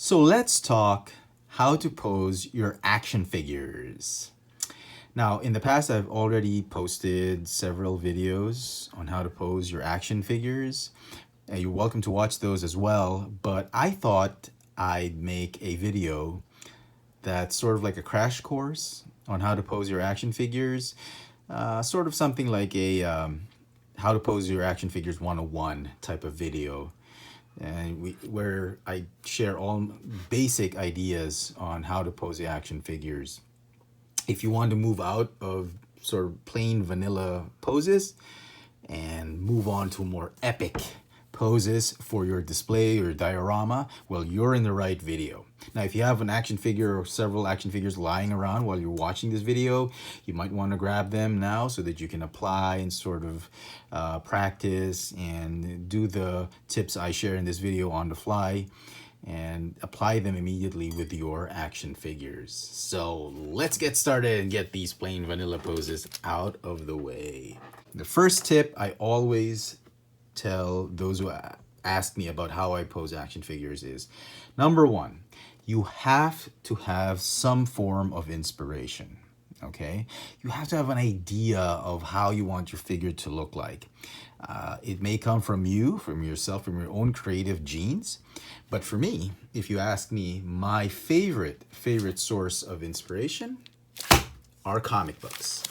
So let's talk how to pose your action figures. Now, in the past, I've already posted several videos on how to pose your action figures. And you're welcome to watch those as well, but I thought I'd make a video that's sort of like a crash course on how to pose your action figures. Sort of something like a how to pose your action figures 101 type of video. And where I share all basic ideas on how to pose the action figures. If you want to move out of sort of plain vanilla poses and move on to more epic poses for your display or diorama, well, you're in the right video. Now, if you have an action figure or several action figures lying around while you're watching this video, you might want to grab them now so that you can apply and sort of practice and do the tips I share in this video on the fly and apply them immediately with your action figures. So let's get started and get these plain vanilla poses out of the way. The first tip I always tell those who ask me about how I pose action figures is, number one, you have to have some form of inspiration. Okay, you have to have an idea of how you want your figure to look like. It may come from you, from yourself, from your own creative genes. But for me, if you ask me, my favorite source of inspiration are comic books.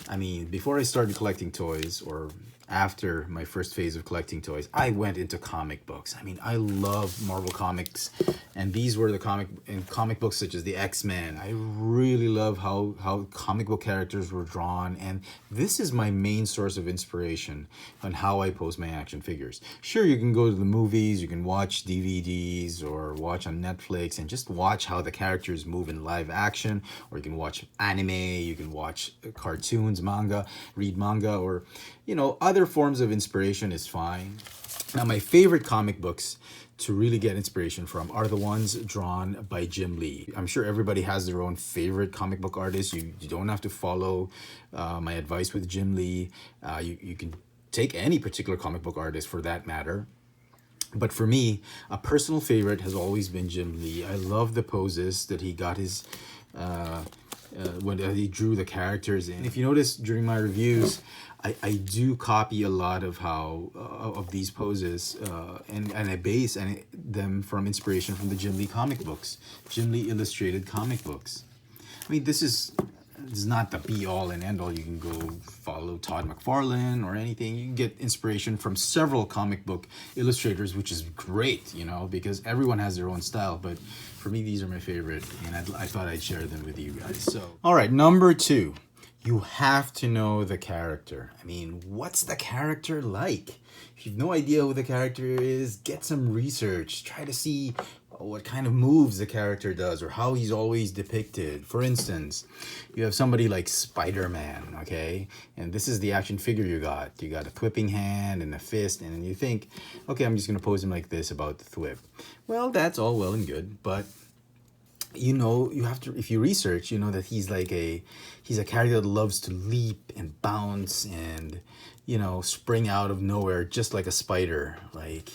I mean, before I started collecting toys, or after my first phase of collecting toys, I went into comic books. I mean, I love Marvel Comics, and these were the comic books such as the X-Men. I really love how comic book characters were drawn, and this is my main source of inspiration on how I pose my action figures. Sure, you can go to the movies, you can watch DVDs, or watch on Netflix and just watch how the characters move in live action, or you can watch anime, you can watch cartoons, manga, read manga, or other forms of inspiration is fine. Now, my favorite comic books to really get inspiration from are the ones drawn by Jim Lee. I'm sure everybody has their own favorite comic book artist. You don't have to follow my advice with Jim Lee. You can take any particular comic book artist for that matter. But for me, a personal favorite has always been Jim Lee. I love the poses that he got his when he drew the characters in. If you notice during my reviews, I do copy a lot of of these poses and I base them from inspiration from the Jim Lee comic books, Jim Lee illustrated comic books. I mean, this is not the be all and end all. You can go follow Todd McFarlane or anything. You can get inspiration from several comic book illustrators, which is great, because everyone has their own style. But for me, these are my favorite, and I thought I'd share them with you guys. So, all right, number two, you have to know the character. I mean, what's the character like? If you've no idea who the character is, get some research. Try to see what kind of moves the character does or how he's always depicted. For instance, you have somebody like Spider-Man, okay? And this is the action figure you got. You got a thwipping hand and a fist, and you think, okay, I'm just going to pose him like this about the thwip. Well, that's all well and good, but you have to, if you research, that he's a character that loves to leap and bounce and, spring out of nowhere just like a spider. Like,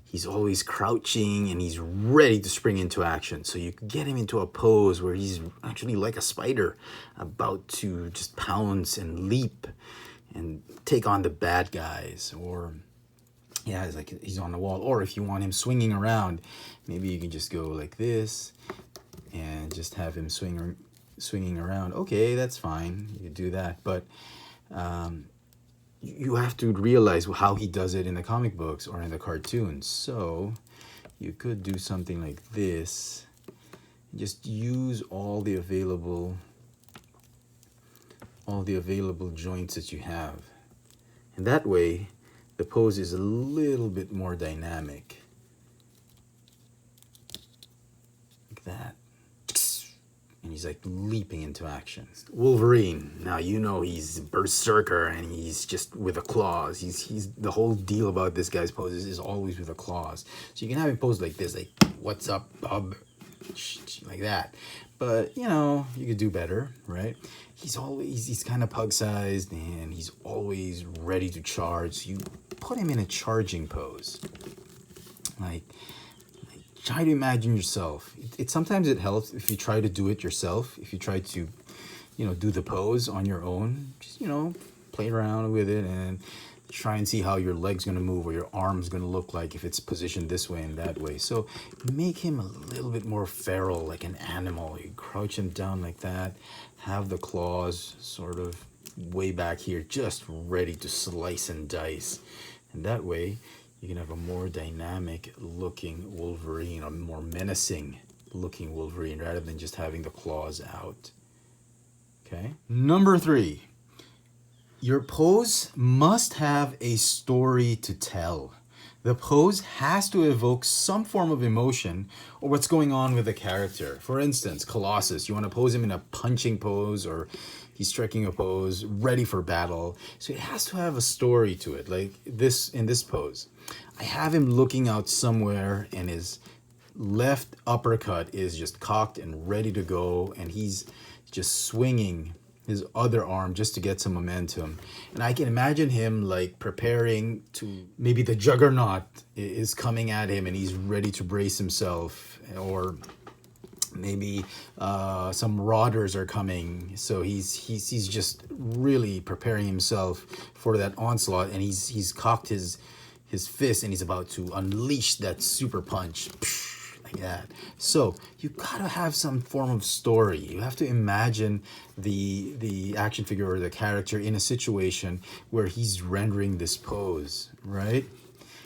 he's always crouching and he's ready to spring into action. So you can get him into a pose where he's actually like a spider about to just pounce and leap and take on the bad guys. Or, yeah, it's like he's on the wall. Or if you want him swinging around, maybe you can just go like this and just have him swinging around. Okay, that's fine. You can do that. But you have to realize how he does it in the comic books or in the cartoons. So you could do something like this. Just use all the available joints that you have. And that way, the pose is a little bit more dynamic. Like that. And he's like leaping into action. Wolverine, now he's berserker and he's just with the claws. He's the whole deal about this guy's poses is always with the claws. So you can have him pose like this, like, what's up, bub? Like that. But you could do better, right? He's kind of pug-sized and he's always ready to charge. So you put him in a charging pose. Like try to imagine yourself. Sometimes it helps if you try to do it yourself. If you try to, do the pose on your own, just, play around with it and try and see how your leg's going to move or your arm's going to look like if it's positioned this way and that way. So make him a little bit more feral, like an animal. You crouch him down like that, have the claws sort of way back here, just ready to slice and dice. And that way you can have a more dynamic looking Wolverine, a more menacing looking Wolverine, rather than just having the claws out. Okay. Number 3. Your pose must have a story to tell. The pose has to evoke some form of emotion or what's going on with the character. For instance, Colossus, you want to pose him in a punching pose, or he's striking a pose, ready for battle. So it has to have a story to it, like this in this pose. I have him looking out somewhere and his left uppercut is just cocked and ready to go, and he's just swinging his other arm just to get some momentum. And I can imagine him like preparing to, maybe the Juggernaut is coming at him and he's ready to brace himself, or maybe some Marauders are coming, so he's just really preparing himself for that onslaught, and he's cocked his fist and he's about to unleash that super punch. Like that. So you gotta have some form of story. You have to imagine the action figure or the character in a situation where he's rendering this pose, right?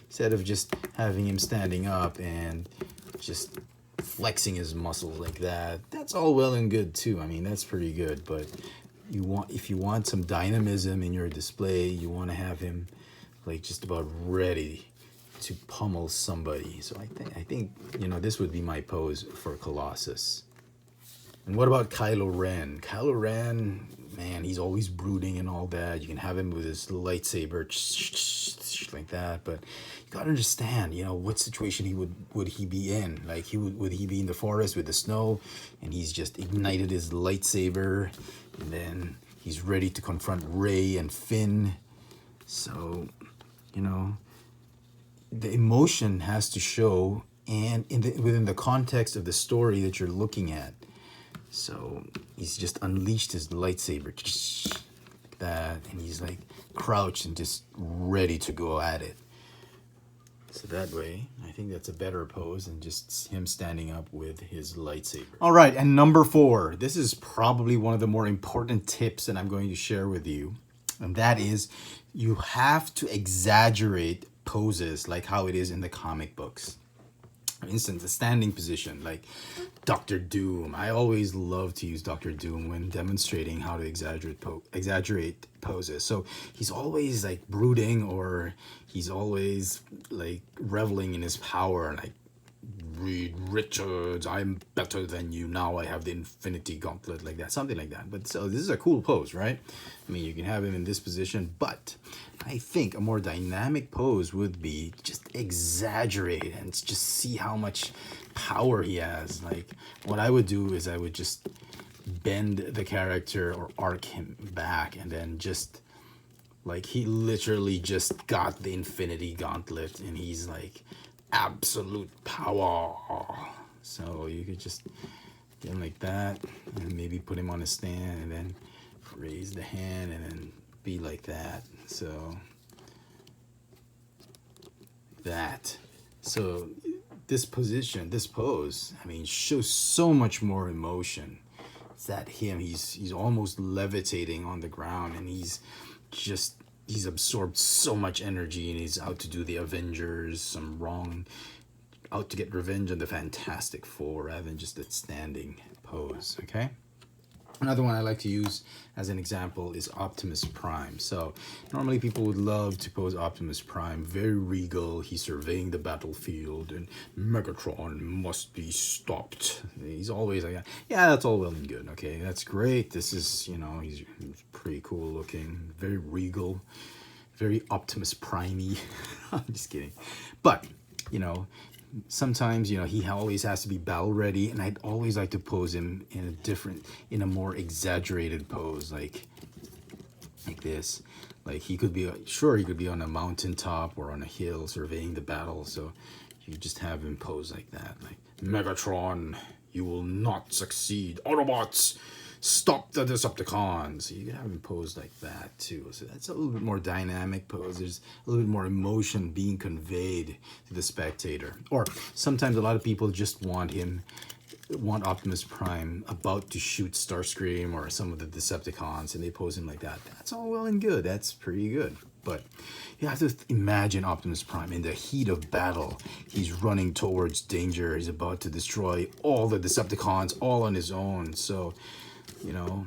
Instead of just having him standing up and just flexing his muscles like that. That's all well and good too. I mean, that's pretty good, but if you want some dynamism in your display, you want to have him like just about ready to pummel somebody. So I think this would be my pose for Colossus. And what about Kylo Ren? Kylo Ren, man, he's always brooding and all that. You can have him with his lightsaber like that, but you gotta understand, what situation would he be in? Like would he be in the forest with the snow, and he's just ignited his lightsaber, and then he's ready to confront Rey and Finn. So, the emotion has to show, and within the context of the story that you're looking at. So he's just unleashed his lightsaber like that, and he's like crouched and just ready to go at it. So that way, I think that's a better pose than just him standing up with his lightsaber. All right, and number 4. This is probably one of the more important tips that I'm going to share with you, and that is you have to exaggerate poses like how it is in the comic books. For instance, a standing position like Dr. Doom. I always love to use Dr. Doom when demonstrating how to exaggerate poses. So he's always like brooding, or he's always like reveling in his power, like, Reed Richards, I'm better than you, now I have the Infinity Gauntlet, like that, something like that. But so this is a cool pose, right? I mean, you can have him in this position, but I think a more dynamic pose would be just exaggerate and just see how much power he has. Like, what I would do is I would just bend the character or arc him back, and then just like he literally just got the Infinity Gauntlet and he's like absolute power. So you could just get him like that, and maybe put him on a stand, and then raise the hand, and then be like that. So that. So this position, this pose, I mean, shows so much more emotion. It's that him, he's almost levitating on the ground, and he's absorbed so much energy, and he's out to do the Avengers out to get revenge on the Fantastic Four, rather than just a standing pose. Okay. Another one I like to use as an example is Optimus Prime. So normally people would love to pose Optimus Prime, very regal. He's surveying the battlefield, and Megatron must be stopped. He's always like, yeah, that's all well and good. Okay, that's great. This is, he's pretty cool looking, very regal, very Optimus Prime-y. I'm just kidding. But, sometimes, he always has to be battle ready, and I'd always like to pose him in a more exaggerated pose, like this. Like he could be on a mountaintop or on a hill surveying the battle. So You just have him pose like that, like, Megatron, you will not succeed. Autobots, stop the Decepticons. You can have him pose like that too. So that's a little bit more dynamic pose. There's a little bit more emotion being conveyed to the spectator. Or sometimes a lot of people just want Optimus Prime about to shoot Starscream or some of the Decepticons, and they pose him like that. That's all well and good. That's pretty good. But you have to imagine Optimus Prime in the heat of battle. He's running towards danger. He's about to destroy all the Decepticons all on his own. So, you know,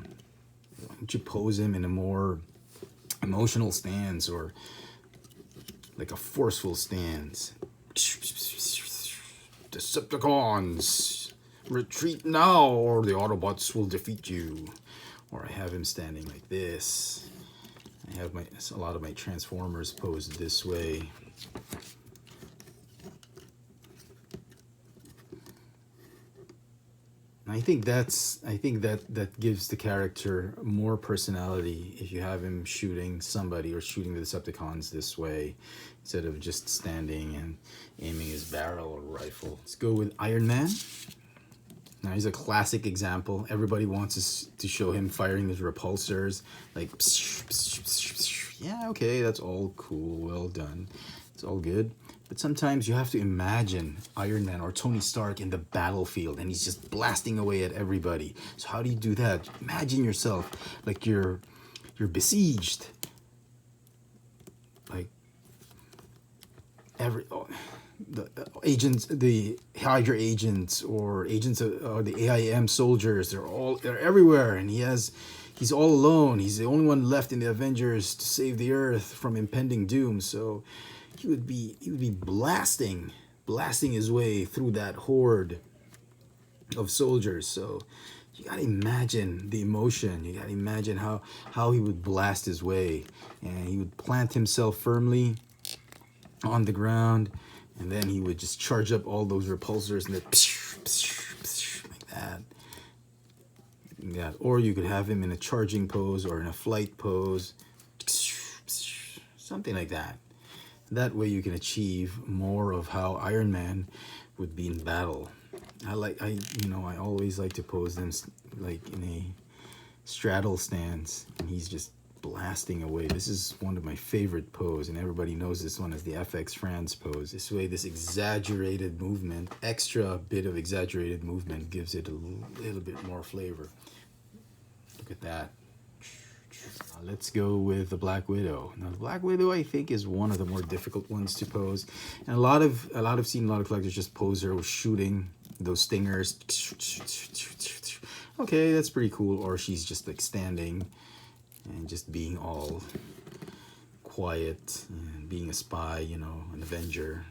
why don't you pose him in a more emotional stance, or like a forceful stance? Decepticons, retreat now, or the Autobots will defeat you. Or I have him standing like this. I have a lot of my Transformers posed this way. I think that gives the character more personality if you have him shooting somebody or shooting the Decepticons this way, instead of just standing and aiming his barrel or rifle. Let's go with Iron Man. Now he's a classic example. Everybody wants us to show him firing his repulsors, like, yeah, okay, that's all cool, well done, it's all good. But sometimes you have to imagine Iron Man or Tony Stark in the battlefield, and he's just blasting away at everybody. So how do you do that? Imagine yourself like you're besieged, like the Hydra agents, or agents of the AIM soldiers, they're everywhere, and he's all alone. He's the only one left in the Avengers to save the Earth from impending doom. So he would be blasting his way through that horde of soldiers. So you gotta imagine the emotion. You gotta imagine how he would blast his way, and he would plant himself firmly on the ground, and then he would just charge up all those repulsors, and then like that. Yeah. Or you could have him in a charging pose or in a flight pose, something like that. That way you can achieve more of how Iron Man would be in battle. I always like to pose them like in a straddle stance, and he's just blasting away. This is one of my favorite pose, and everybody knows this one as the FX France pose. This way, this exaggerated movement, extra bit of exaggerated movement, gives it a little bit more flavor. Look at that. Let's go with the Black Widow. Now, the Black Widow, I think, is one of the more difficult ones to pose, and I've seen a lot of collectors just pose her with shooting those stingers. Okay, that's pretty cool. Or she's just like standing and just being all quiet and being a spy, an Avenger.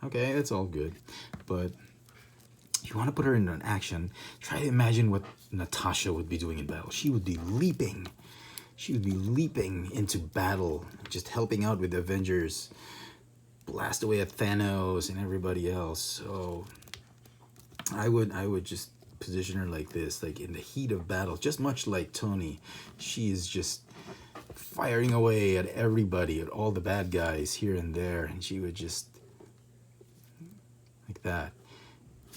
Okay, that's all good. But if you want to put her in an action, try to imagine what Natasha would be doing in battle. She would be leaping. She would be leaping into battle, just helping out with the Avengers, blast away at Thanos and everybody else. So I would just position her like this, like in the heat of battle, just much like Tony. She is just firing away at everybody, at all the bad guys here and there, and she would just like that.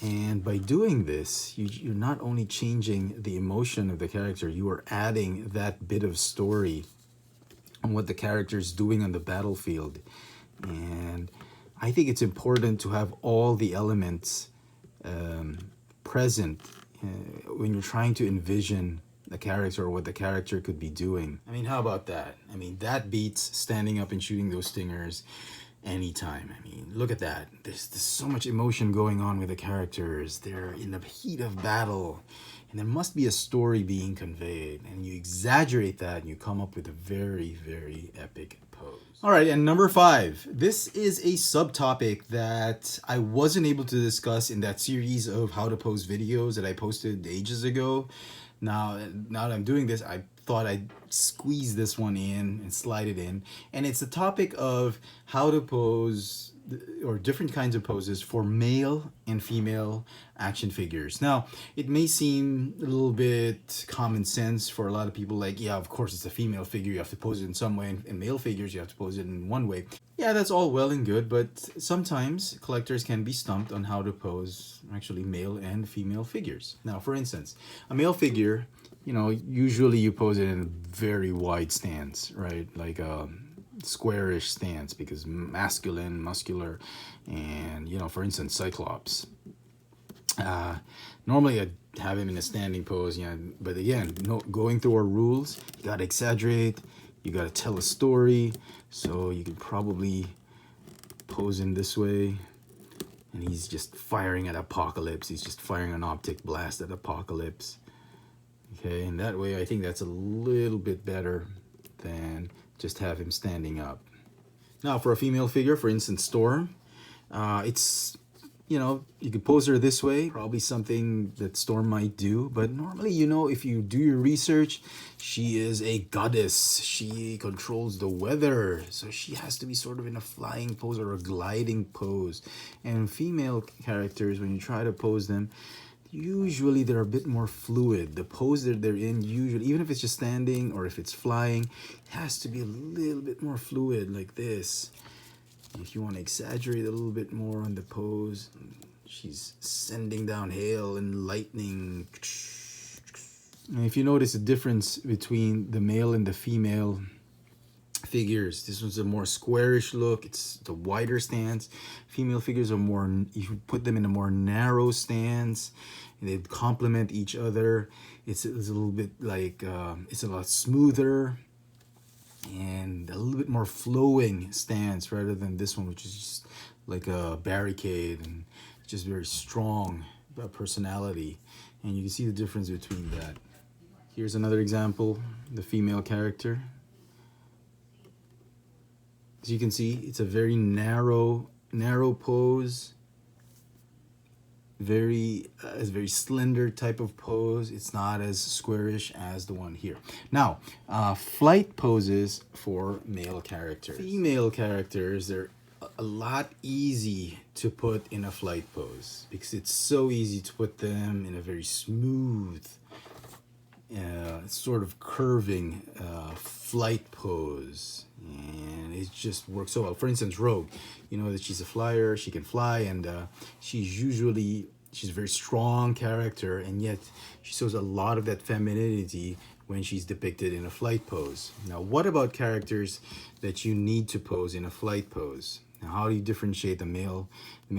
And by doing this, you're not only changing the emotion of the character, you are adding that bit of story on what the character is doing on the battlefield. And I think it's important to have all the elements present when you're trying to envision the character or what the character could be doing. I mean, how about that? I mean, that beats standing up and shooting those stingers anytime. I mean, look at that. There's so much emotion going on with the characters. They're in the heat of battle, and there must be a story being conveyed, and you exaggerate that and you come up with a very, very epic pose. All right, and number 5. This is a subtopic that I wasn't able to discuss in that series of how to pose videos that I posted ages ago. Now that I'm doing this, I thought I'd squeeze this one in and slide it in. And it's the topic of how to pose or different kinds of poses for male and female action figures. Now, it may seem a little bit common sense for a lot of people, like, yeah, of course it's a female figure, you have to pose it in some way, and male figures, you have to pose it in one way. Yeah, that's all well and good, but sometimes collectors can be stumped on how to pose actually male and female figures. Now, for instance, a male figure, you know, usually you pose it in a very wide stance, right? Like a squarish stance, because masculine, muscular, and, you know, for instance, Cyclops. Normally I'd have him in a standing pose, yeah, but again, going through our rules, you gotta exaggerate, you gotta tell a story, so you could probably pose him this way, and he's just firing at Apocalypse, he's just firing an optic blast at Apocalypse. Okay, and that way I think that's a little bit better than just have him standing up. Now for a female figure, for instance Storm, it's, you know, you could pose her this way, probably something that Storm might do, but normally, you know, if you do your research, she is a goddess, she controls the weather, so she has to be sort of in a flying pose or a gliding pose. And female characters, when you try to pose them, usually they're a bit more fluid. The pose that they're in, usually, even if it's just standing or if it's flying, it has to be a little bit more fluid, like this. If you want to exaggerate a little bit more on the pose, she's sending down hail and lightning. And if you notice the difference between the male and the female figures, this one's a more squarish look, it's the wider stance. Female figures are more, you put them in a more narrow stance, and they complement each other. It's a little bit like, it's a lot smoother and a little bit more flowing stance, rather than this one, which is just like a barricade and just very strong personality. And you can see the difference between that. Here's another example, the female character. As you can see, it's a very narrow pose, very slender type of pose. It's not as squarish as the one here. Now, flight poses for male characters. Female characters, they're a lot easy to put in a flight pose because it's so easy to put them in a very smooth, sort of curving flight pose, and it just works so well. For instance, Rogue, you know that she's a flyer, she can fly, and she's a very strong character, and yet she shows a lot of that femininity when she's depicted in a flight pose. Now, what about characters that you need to pose in a flight pose? Now, how do you differentiate the male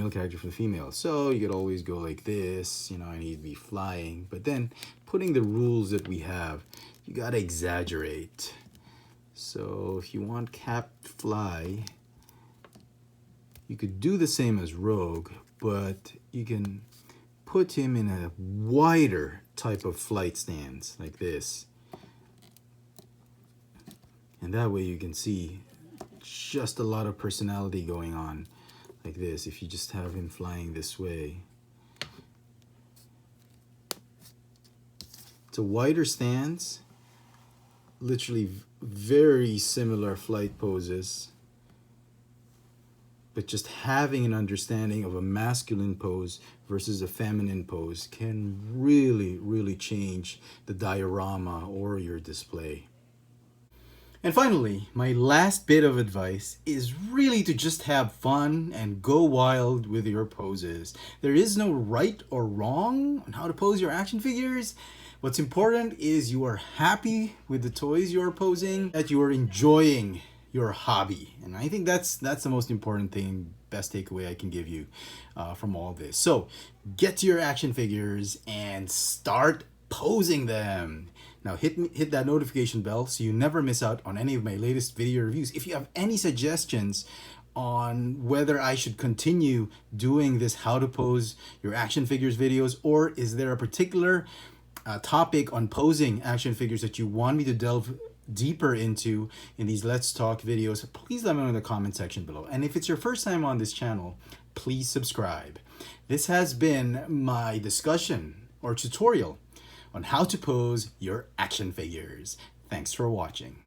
character from the female? So you could always go like this, you know, I need to be flying, but then putting the rules that we have, you gotta exaggerate. So if you want Cap fly, you could do the same as Rogue, but you can put him in a wider type of flight stance like this. And that way you can see just a lot of personality going on like this if you just have him flying this way. It's a wider stance, literally very similar flight poses, but just having an understanding of a masculine pose versus a feminine pose can really change the diorama or your display. And finally, my last bit of advice is really to just have fun and go wild with your poses. There is no right or wrong on how to pose your action figures. What's important is you are happy with the toys you are posing, that you are enjoying your hobby. And I think that's the most important thing, best takeaway I can give you from all this. So get to your action figures and start posing them. Now hit that notification bell so you never miss out on any of my latest video reviews. If you have any suggestions on whether I should continue doing this how to pose your action figures videos, or is there a particular topic on posing action figures that you want me to delve deeper into in these Let's Talk videos, please let me know in the comment section below. And if it's your first time on this channel, please subscribe. This has been my discussion or tutorial on how to pose your action figures. Thanks for watching.